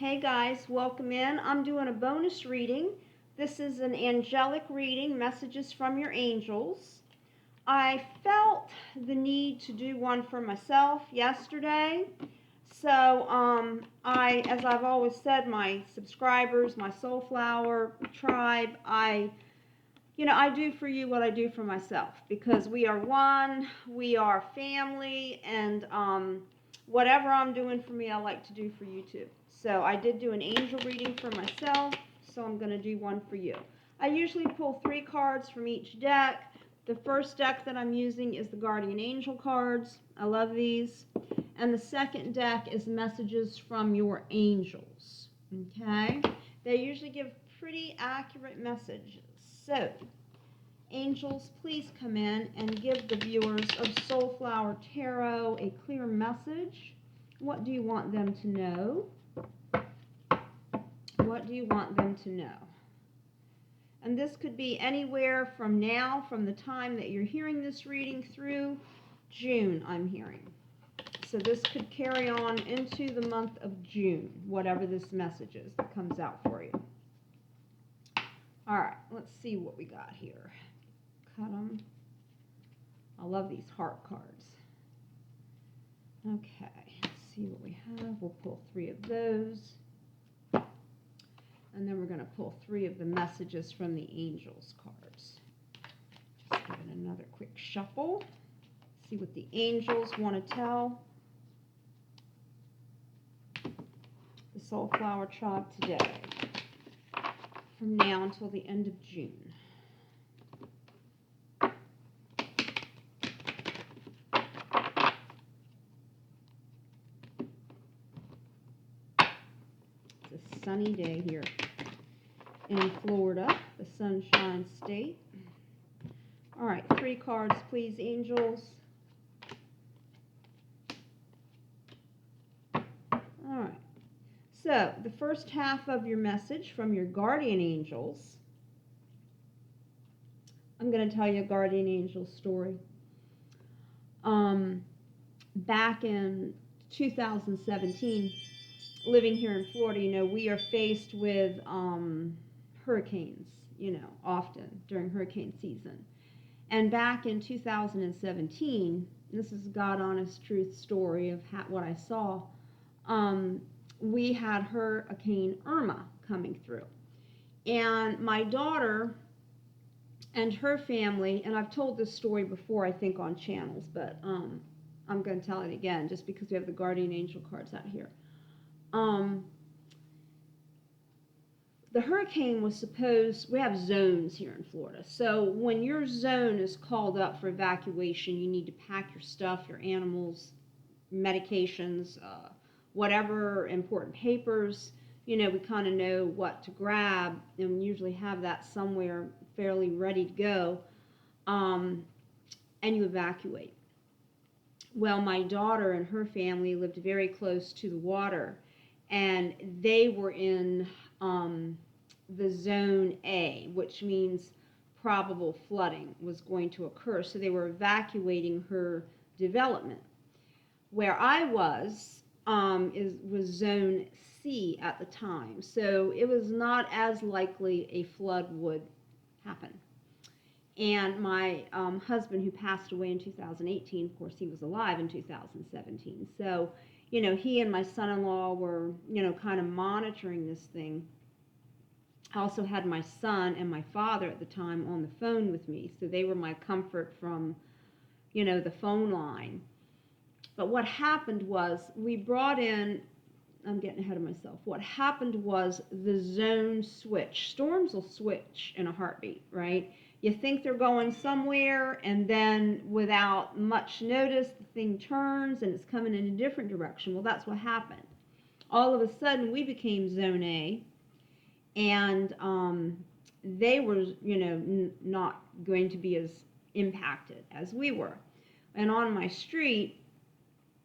Hey guys, welcome in. I'm doing a bonus reading. This is an angelic reading, messages from your angels. I felt the need to do one for myself yesterday. So, as I've always said, my subscribers, my Soulflower tribe, I do for you what I do for myself because we are one, we are family, and whatever I'm doing for me, I like to do for you too. So I did do an angel reading for myself, so I'm going to do one for you. I usually pull 3 cards from each deck. The first deck that I'm using is the Guardian Angel cards. I love these. And the second deck is messages from your angels. Okay? They usually give pretty accurate messages. So, angels, please come in and give the viewers of Soulflower Tarot a clear message. What do you want them to know? What do you want them to know? And this could be anywhere from now, from the time that you're hearing this reading through June, I'm hearing. So this could carry on into the month of June, whatever this message is that comes out for you. All right, let's see what we got here. Cut them. I love these heart cards. Okay, let's see what we have. We'll pull 3 of those. And then we're going to pull 3 of the messages from the angels cards. Just give it another quick shuffle. See what the angels want to tell the Soulflower tribe today, from now until the end of June. It's a sunny day here in Florida, the Sunshine State. All right, 3 cards, please, angels. All right. So, the first half of your message from your guardian angels, I'm going to tell you a guardian angel story. Back in 2017, living here in Florida, we are faced with hurricanes, often during hurricane season. And back in 2017, this is God honest truth story of what I saw, we had Hurricane Irma coming through. And my daughter and her family, and I've told this story before, I think, on channels, but I'm going to tell it again just because we have the guardian angel cards out here. The hurricane was we have zones here in Florida. So when your zone is called up for evacuation, you need to pack your stuff, your animals, medications, whatever important papers. We kind of know what to grab, and we usually have that somewhere fairly ready to go, and you evacuate. Well, my daughter and her family lived very close to the water, and they were in the zone A, which means probable flooding was going to occur. So they were evacuating her development. Where I was zone C at the time, so it was not as likely a flood would happen. And my husband, who passed away in 2018, of course, he was alive in 2017. So, he and my son-in-law were, kind of monitoring this thing. I also had my son and my father at the time on the phone with me, so they were my comfort from, the phone line. But what happened was we brought in, I'm getting ahead of myself. What happened was the zone switch. Storms will switch in a heartbeat, right? You think they're going somewhere, and then without much notice, the thing turns and it's coming in a different direction. Well, that's what happened. All of a sudden, we became zone A, and they were, not going to be as impacted as we were. And on my street,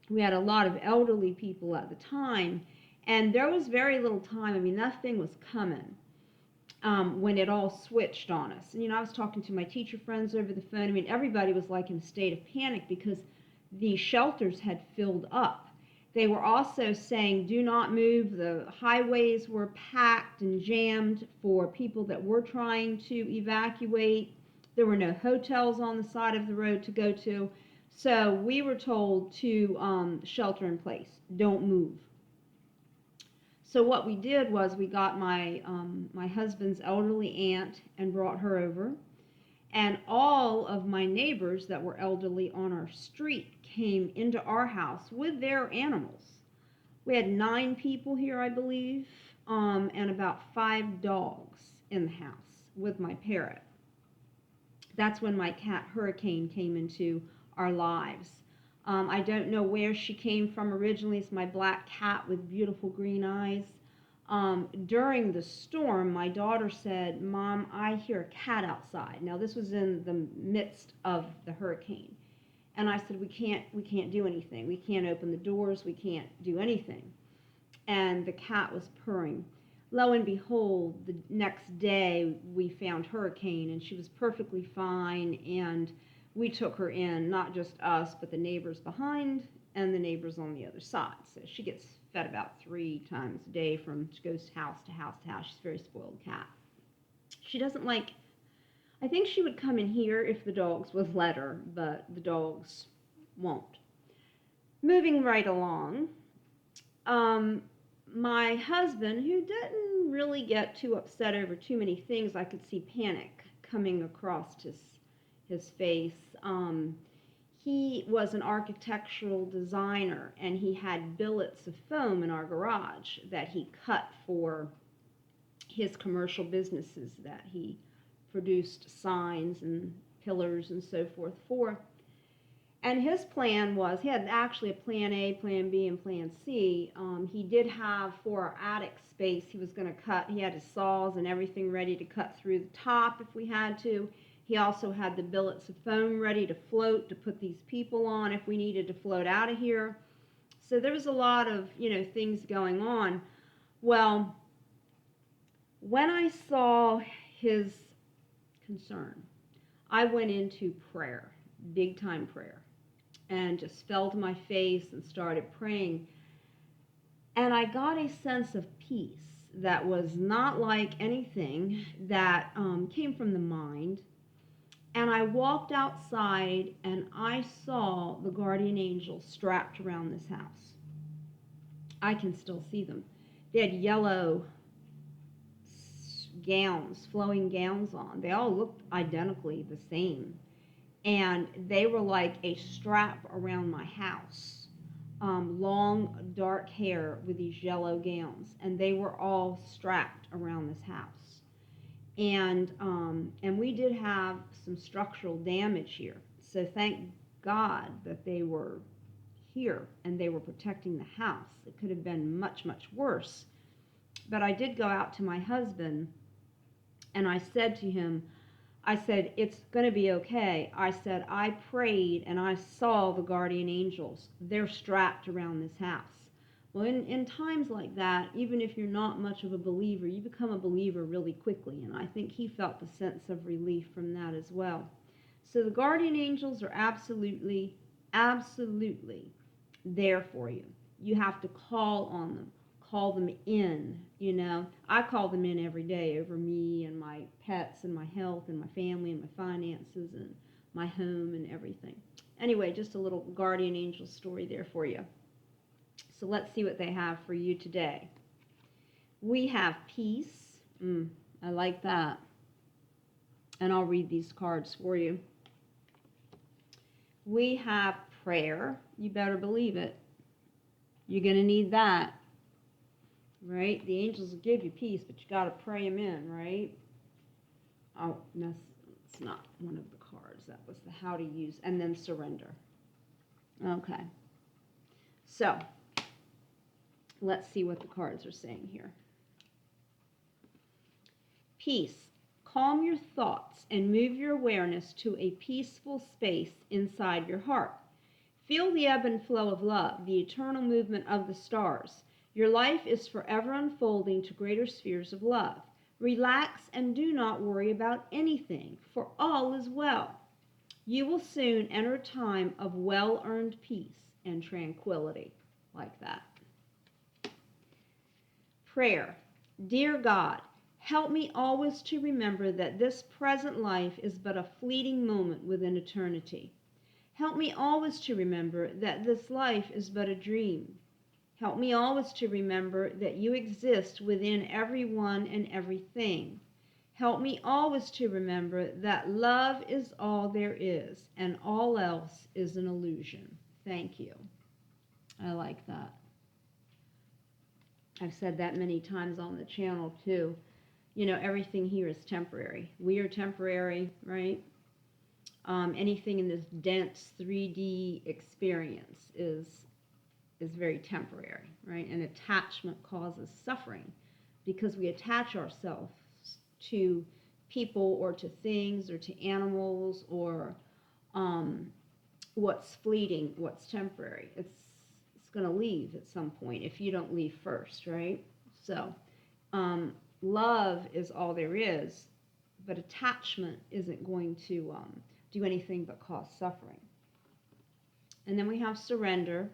we had a lot of elderly people at the time, and there was very little time. I mean, that thing was coming when it all switched on us. And, I was talking to my teacher friends over the phone. I mean, everybody was like in a state of panic because the shelters had filled up. They were also saying, do not move. The highways were packed and jammed for people that were trying to evacuate. There were no hotels on the side of the road to go to. So we were told to shelter in place. Don't move. So what we did was we got my husband's elderly aunt and brought her over. And all of my neighbors that were elderly on our street came into our house with their animals. We had 9 people here, I believe, and about 5 dogs in the house with my parrot. That's when my cat Hurricane came into our lives. I don't know where she came from originally. It's my black cat with beautiful green eyes. During the storm, my daughter said, "Mom, I hear a cat outside." Now, this was in the midst of the hurricane. And I said, we can't do anything. We can't open the doors. We can't do anything. And the cat was purring. Lo and behold, the next day we found Hurricane, and she was perfectly fine. And we took her in, not just us, but the neighbors behind and the neighbors on the other side. So she gets fed about 3 times a day she goes house to house to house. She's a very spoiled cat. She doesn't like, I think she would come in here if the dogs would let her, but the dogs won't. Moving right along, my husband, who didn't really get too upset over too many things, I could see panic coming across his face. He was an architectural designer, and he had billets of foam in our garage that he cut for his commercial businesses that he produced signs and pillars and so forth for. And his plan was, he had actually a plan A, plan B, and plan C. He did have, for our attic space, he was going to cut, he had his saws and everything ready to cut through the top if we had to. He also had the billets of foam ready to float, to put these people on if we needed to float out of here. So there was a lot of, things going on. Well, when I saw his concern, I went into prayer, big time prayer, and just fell to my face and started praying. And I got a sense of peace that was not like anything that came from the mind. And I walked outside and I saw the guardian angels strapped around this house. I can still see them. They had yellow gowns, flowing gowns on. They all looked identically the same. And they were like a strap around my house. Long, dark hair with these yellow gowns. And they were all strapped around this house. And we did have some structural damage here. So thank God that they were here and they were protecting the house. It could have been much, much worse. But I did go out to my husband and I said to him, I said, it's going to be okay. I said, I prayed and I saw the guardian angels. They're strapped around this house. Well, in times like that, even if you're not much of a believer, you become a believer really quickly. And I think he felt the sense of relief from that as well. So the guardian angels are absolutely, absolutely there for you. You have to call on them. Call them in, I call them in every day over me and my pets and my health and my family and my finances and my home and everything. Anyway, just a little guardian angel story there for you. So let's see what they have for you today. We have peace. I like that. And I'll read these cards for you. We have prayer. You better believe it. You're going to need that. Right? The angels will give you peace, but you got to pray them in, right? Oh, that's not one of the cards. That was the how to use, and then surrender. Okay. So, let's see what the cards are saying here. Peace. Calm your thoughts and move your awareness to a peaceful space inside your heart. Feel the ebb and flow of love, the eternal movement of the stars. Your life is forever unfolding to greater spheres of love. Relax and do not worry about anything, for all is well. You will soon enter a time of well-earned peace and tranquility. Like that. Prayer. Dear God, help me always to remember that this present life is but a fleeting moment within eternity. Help me always to remember that this life is but a dream. Help me always to remember that you exist within everyone and everything. Help me always to remember that love is all there is and all else is an illusion. Thank you. I like that. I've said that many times on the channel too. You know, everything here is temporary. We are temporary, right? Anything in this dense 3D experience is very temporary, right? And attachment causes suffering because we attach ourselves to people or to things or to animals or what's fleeting, what's temporary. It's going to leave at some point if you don't leave first, right? So love is all there is, but attachment isn't going to do anything but cause suffering. And then we have surrender.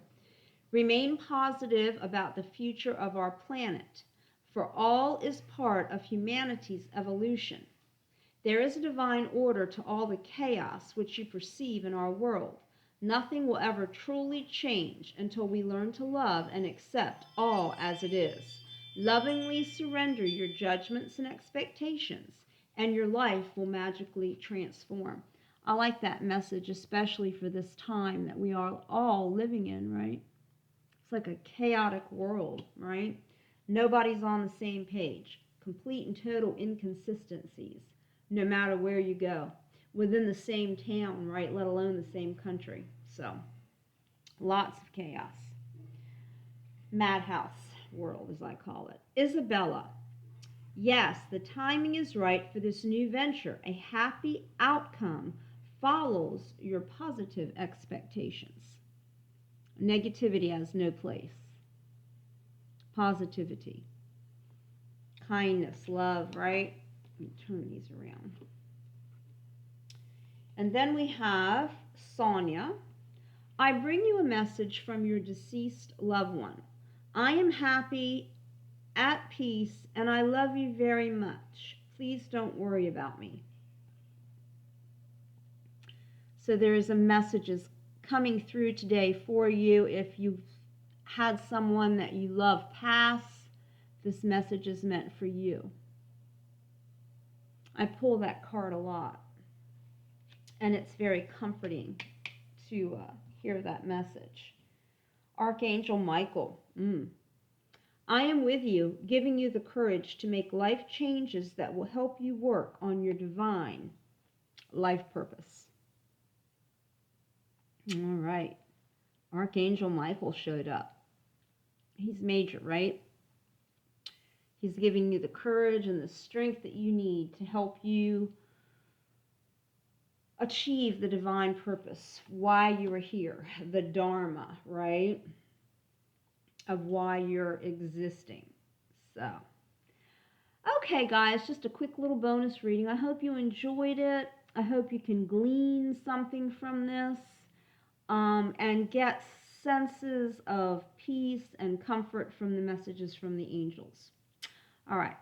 Remain positive about the future of our planet, for all is part of humanity's evolution. There is a divine order to all the chaos which you perceive in our world. Nothing will ever truly change until we learn to love and accept all as it is. Lovingly surrender your judgments and expectations, and your life will magically transform. I like that message, especially for this time that we are all living in, right? It's like a chaotic world, right? Nobody's on the same page. Complete and total inconsistencies, no matter where you go. Within the same town, right? Let alone the same country. So, lots of chaos. Madhouse world, as I call it. Isabella. Yes, the timing is right for this new venture. A happy outcome follows your positive expectations. Negativity has no place. Positivity. Kindness, love, right? Let me turn these around. And then we have Sonia. I bring you a message from your deceased loved one. I am happy, at peace, and I love you very much. Please don't worry about me. So there is a message coming through today for you. If you've had someone that you love pass, this message is meant for you. I pull that card a lot, and it's very comforting to hear that message. Archangel Michael, I am with you, giving you the courage to make life changes that will help you work on your divine life purpose. All right. Archangel Michael showed up. He's major, right? He's giving you the courage and the strength that you need to help you achieve the divine purpose, why you are here, the Dharma, right? Of why you're existing. So, okay, guys, just a quick little bonus reading. I hope you enjoyed it. I hope you can glean something from this and get senses of peace and comfort from the messages from the angels. All right.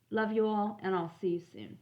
Love you all, and I'll see you soon.